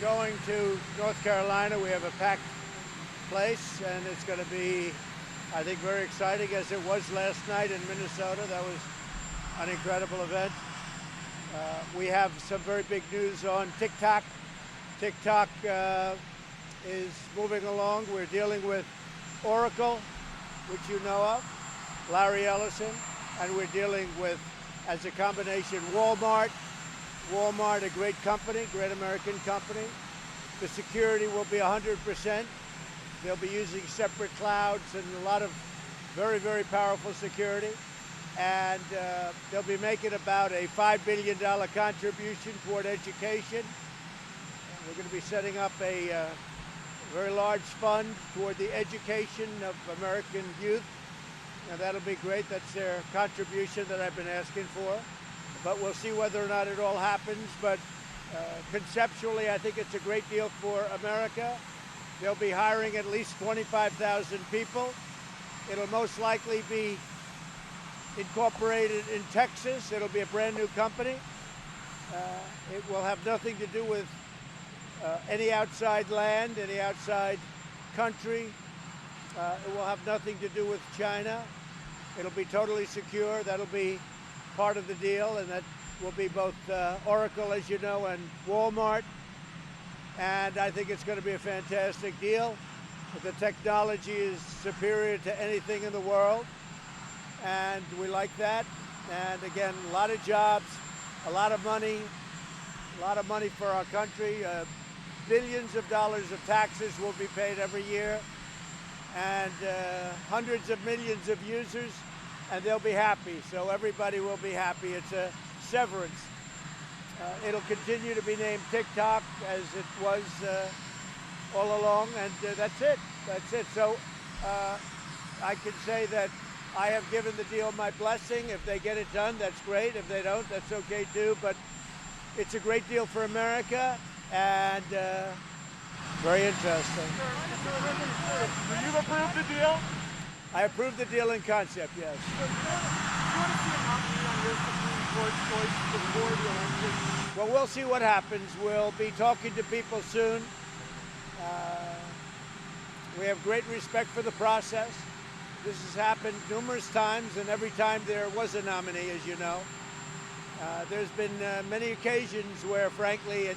going to North Carolina. We have a packed place, and it's going to be, I think, very exciting, as it was last night in Minnesota. That was an incredible event. We have some very big news on TikTok. TikTok is moving along. We're dealing with Oracle, which you know of, Larry Ellison, and we're dealing with, as a combination, Walmart. Walmart, a great company, great American company. The security will be 100%. They'll be using separate clouds and a lot of very, very powerful security. And they'll be making about a $5 billion contribution toward education. We're going to be setting up a very large fund toward the education of American youth. And that'll be great. That's their contribution that I've been asking for. But we'll see whether or not it all happens. But conceptually, I think it's a great deal for America. They'll be hiring at least 25,000 people. It'll most likely be incorporated in Texas. It'll be a brand new company. It will have nothing to do with any outside land, any outside country. It will have nothing to do with China. It'll be totally secure. That'll be part of the deal, and that will be both Oracle, as you know, and Walmart. And I think it's going to be a fantastic deal. The technology is superior to anything in the world, and we like that. And again, a lot of jobs, a lot of money for our country. Billions of dollars of taxes will be paid every year, and hundreds of millions of users, and they'll be happy. So everybody will be happy. It's a severance. It'll continue to be named TikTok, as it was all along, and that's it. That's it. So I can say that I have given the deal my blessing. If they get it done, that's great. If they don't, that's okay too. But it's a great deal for America, and very interesting. Do you approve the deal? I approve the deal in concept, yes. Do you want to see a nominee on your Supreme Court choice before the election? Well, we'll see what happens. We'll be talking to people soon. We have great respect for the process. This has happened numerous times, and every time there was a nominee, as you know. There's been many occasions where, frankly, it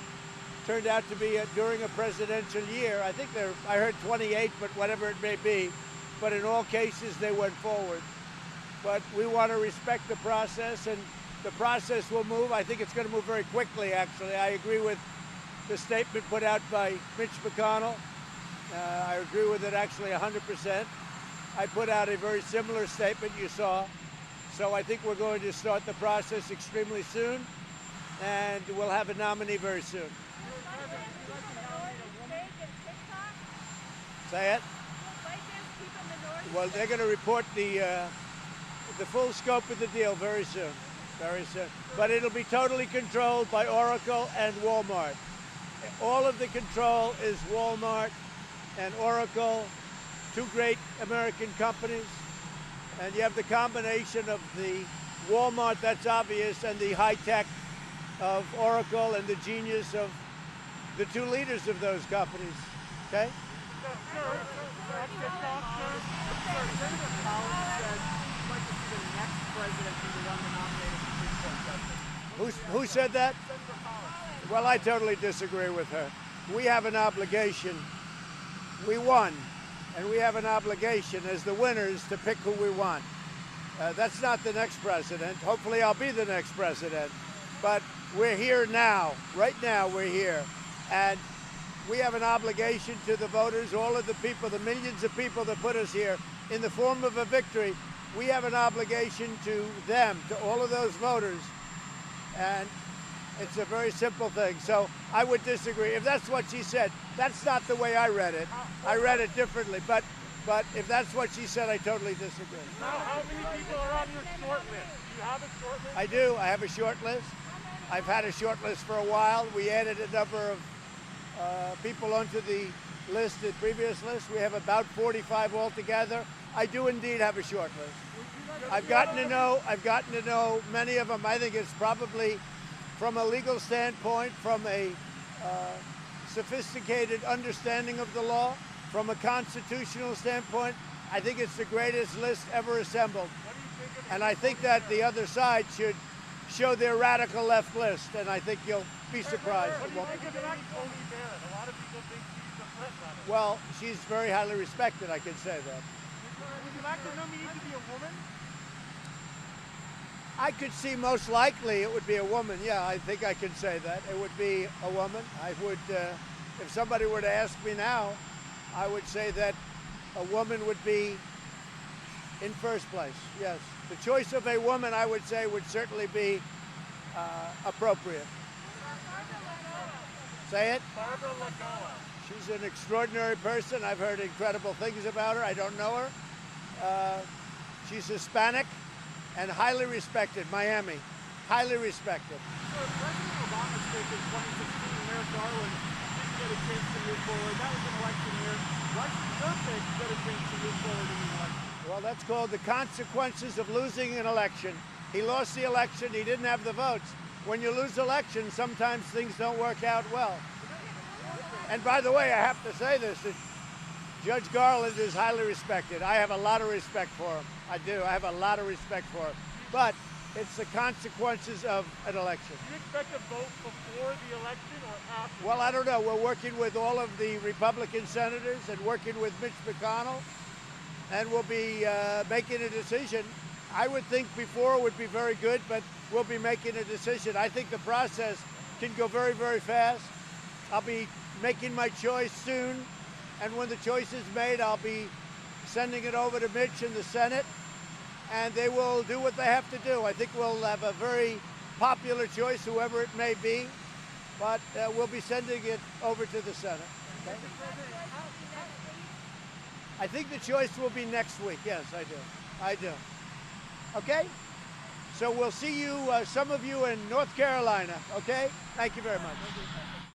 turned out to be during a presidential year. I think I heard 28, but whatever it may be. But in all cases, they went forward. But we want to respect the process, and the process will move. I think it's going to move very quickly, actually. I agree with the statement put out by Mitch McConnell. I agree with it actually 100%. I put out a very similar statement, you saw. So I think we're going to start the process extremely soon, and we'll have a nominee very soon. Say it? Well, they're going to report the full scope of the deal very soon, very soon. But it'll be totally controlled by Oracle and Walmart. All of the control is Walmart and Oracle, two great American companies. And you have the combination of the Walmart, that's obvious, and the high tech of Oracle, and the genius of the two leaders of those companies. Okay? Who said that? Well, I totally disagree with her. We have an obligation. We won, and we have an obligation as the winners to pick who we want. That's not the next president. Hopefully I'll be the next president. But we're here now. Right now we're here. And we have an obligation to the voters, all of the people, the millions of people that put us here in the form of a victory. We have an obligation to them, to all of those voters. And it's a very simple thing. So I would disagree. If that's what she said, that's not the way I read it. I read it differently. But if that's what she said, I totally disagree. Now, how many people are on your short list? Do you have a short list? I do. I have a short list. I've had a short list for a while. We added a number of people onto the list, the previous list. We have about 45 altogether. I do indeed have a short list. I've gotten to know many of them. I think it's probably, from a legal standpoint, from a sophisticated understanding of the law. From a constitutional standpoint, I think it's the greatest list ever assembled. What do you think of And I think that the other side should show their radical left list, and I think you'll be surprised. What do you think of Amy Coney Barrett? A lot of people think she's the threat on it. Well, she's very highly respected, I can say that. Would you like to know me need to be a woman? I could see most likely it would be a woman. Yeah, I think I can say that. It would be a woman. I would, if somebody were to ask me now, I would say that a woman would be in first place, yes. The choice of a woman, I would say, would certainly be appropriate. Say it? Barbara Lagoa. She's an extraordinary person. I've heard incredible things about her. I don't know her. She's Hispanic and highly respected. Miami, highly respected. So President Obama's pick in 2016, Merrick Garland, didn't get a chance to move forward. That was an election year. Why should your pick get a chance to move forward in the election? Well, that's called the consequences of losing an election. He lost the election. He didn't have the votes. When you lose elections, sometimes things don't work out well. And by the way, I have to say this, that Judge Garland is highly respected. I have a lot of respect for him. I do. I have a lot of respect for him. But it's the consequences of an election. Do you expect a vote before the election or after? Well, I don't know. We're working with all of the Republican senators and working with Mitch McConnell, and we'll be making a decision. I would think before would be very good, but we'll be making a decision. I think the process can go very, very fast. I'll be making my choice soon, and when the choice is made, I'll be sending it over to Mitch and the Senate, and they will do what they have to do. I think we'll have a very popular choice, whoever it may be, but we'll be sending it over to the Senate. Okay? I think the choice will be next week. Yes, I do. I do. Okay? So we'll see you, some of you in North Carolina. Okay? Thank you very much.